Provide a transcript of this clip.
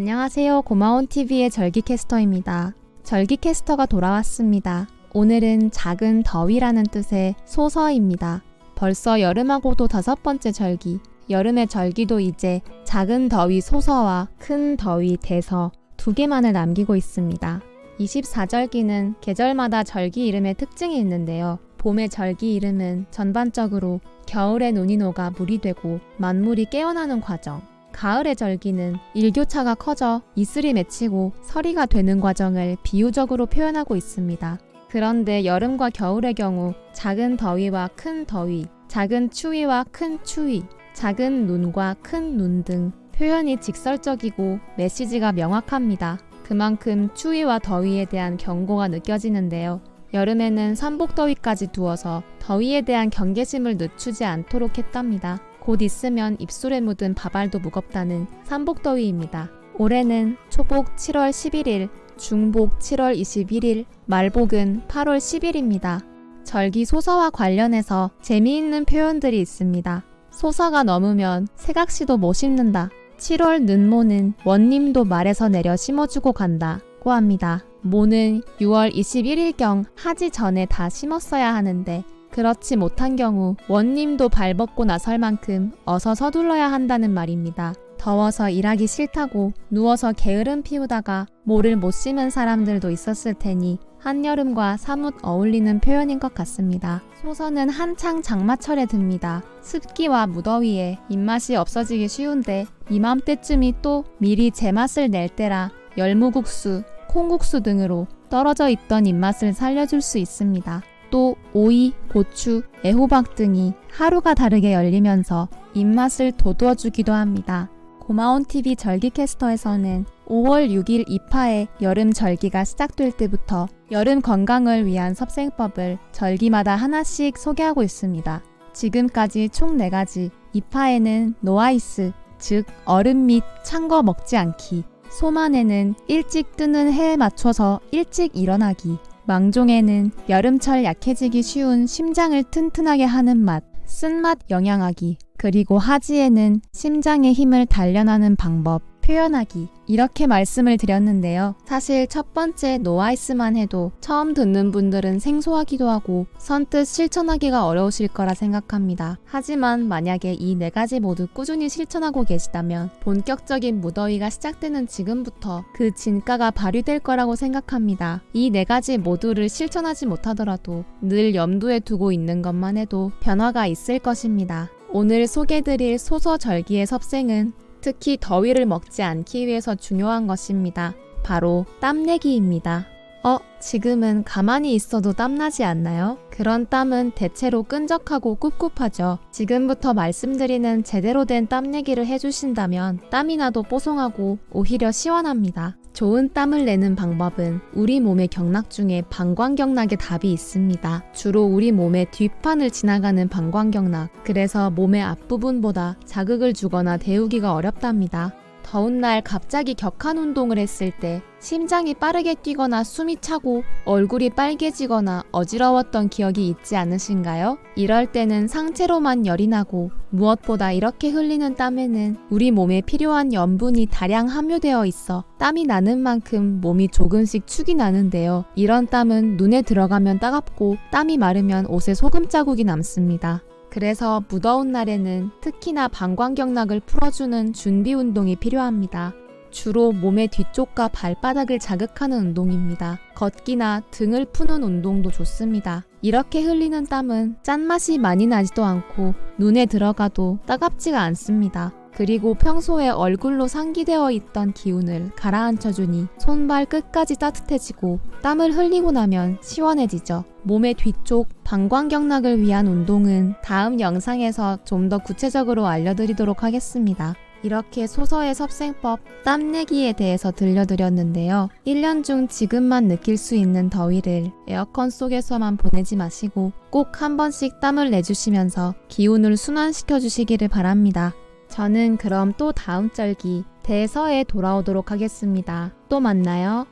안녕하세요. 고마운TV의 절기캐스터입니다. 절기캐스터가 돌아왔습니다. 오늘은 작은 더위라는 뜻의 소서입니다. 벌써 여름하고도 5번째 절기, 여름의 절기도 이제 작은 더위 소서와 큰 더위 대서 2개만을 남기고 있습니다. 24절기는 계절마다 절기 이름의 특징이 있는데요. 봄의 절기 이름은 전반적으로 겨울에 눈이 녹아 물이 되고 만물이 깨어나는 과정, 가을의 절기는 일교차가 커져 이슬이 맺히고 서리가 되는 과정을 비유적으로 표현하고 있습니다. 그런데 여름과 겨울의 경우 작은 더위와 큰 더위, 작은 추위와 큰 추위, 작은 눈과 큰 눈 등 표현이 직설적이고 메시지가 명확합니다. 그만큼 추위와 더위에 대한 경고가 느껴지는데요. 여름에는 삼복더위까지 두어서 더위에 대한 경계심을 늦추지 않도록 했답니다. 곧 있으면 입술에 묻은 밥알도 무겁다는 삼복더위입니다. 올해는 초복 7월 11일, 중복 7월 21일, 말복은 8월 10일입니다. 절기 소서와 관련해서 재미있는 표현들이 있습니다. 소서가 넘으면 새각시도 못 심는다. 7월 는모는 원님도 말에서 내려 심어주고 간다고 합니다. 모는 6월 21일경 하지 전에 다 심었어야 하는데 그렇지 못한 경우 원님도 발벗고 나설 만큼 어서 서둘러야 한다는 말입니다. 더워서 일하기 싫다고 누워서 게으름 피우다가 모를 못 심은 사람들도 있었을 테니 한여름과 사뭇 어울리는 표현인 것 같습니다. 소서는 한창 장마철에 듭니다. 습기와 무더위에 입맛이 없어지기 쉬운데 이맘때쯤이 또 미리 제맛을 낼 때라 열무국수, 콩국수 등으로 떨어져 있던 입맛을 살려줄 수 있습니다. 또 오이, 고추, 애호박 등이 하루가 다르게 열리면서 입맛을 돋워주기도 합니다. 고마운TV 절기캐스터에서는 5월 6일 2파의 여름 절기가 시작될 때부터 여름 건강을 위한 섭생법을 절기마다 하나씩 소개하고 있습니다. 지금까지 총 4가지, 2파에는 노아이스, 즉 얼음 및 찬 거 먹지 않기, 소만에는 일찍 뜨는 해에 맞춰서 일찍 일어나기, 망종에는 여름철 약해지기 쉬운 심장을 튼튼하게 하는 맛, 쓴맛 영양하기, 그리고 하지에는 심장의 힘을 단련하는 방법, 표현하기, 이렇게 말씀을 드렸는데요. 사실 첫 번째 노아이스만 해도 처음 듣는 분들은 생소하기도 하고 선뜻 실천하기가 어려우실 거라 생각합니다. 하지만 만약에 이 4가지 모두 꾸준히 실천하고 계시다면 본격적인 무더위가 시작되는 지금부터 그 진가가 발휘될 거라고 생각합니다. 이 4가지 모두를 실천하지 못하더라도 늘 염두에 두고 있는 것만 해도 변화가 있을 것입니다. 오늘 소개드릴 소서절기의 섭생은 특히 더위를 먹지 않기 위해서 중요한 것입니다. 바로 땀내기입니다. 지금은 가만히 있어도 땀나지 않나요? 그런 땀은 대체로 끈적하고 꿉꿉하죠. 지금부터 말씀드리는 제대로 된 땀내기를 해주신다면 땀이 나도 뽀송하고 오히려 시원합니다. 좋은 땀을 내는 방법은 우리 몸의 경락 중에 방광경락의 답이 있습니다. 주로 우리 몸의 뒷판을 지나가는 방광경락, 그래서 몸의 앞부분보다 자극을 주거나 데우기가 어렵답니다. 더운 날 갑자기 격한 운동을 했을 때 심장이 빠르게 뛰거나 숨이 차고 얼굴이 빨개지거나 어지러웠던 기억이 있지 않으신가요? 이럴 때는 상체로만 열이 나고 무엇보다 이렇게 흘리는 땀에는 우리 몸에 필요한 염분이 다량 함유되어 있어 땀이 나는 만큼 몸이 조금씩 축이 나는데요. 이런 땀은 눈에 들어가면 따갑고 땀이 마르면 옷에 소금 자국이 남습니다. 그래서 무더운 날에는 특히나 방광경락을 풀어주는 준비 운동이 필요합니다. 주로 몸의 뒤쪽과 발바닥을 자극하는 운동입니다. 걷기나 등을 푸는 운동도 좋습니다. 이렇게 흘리는 땀은 짠맛이 많이 나지도 않고 눈에 들어가도 따갑지가 않습니다. 그리고 평소에 얼굴로 상기되어 있던 기운을 가라앉혀주니 손발 끝까지 따뜻해지고 땀을 흘리고 나면 시원해지죠. 몸의 뒤쪽 방광경락을 위한 운동은 다음 영상에서 좀 더 구체적으로 알려드리도록 하겠습니다. 이렇게 소서의 섭생법, 땀내기에 대해서 들려드렸는데요. 1년 중 지금만 느낄 수 있는 더위를 에어컨 속에서만 보내지 마시고 꼭 한 번씩 땀을 내주시면서 기운을 순환시켜 주시기를 바랍니다. 저는 그럼 또 다음 절기 대서에 돌아오도록 하겠습니다. 또 만나요.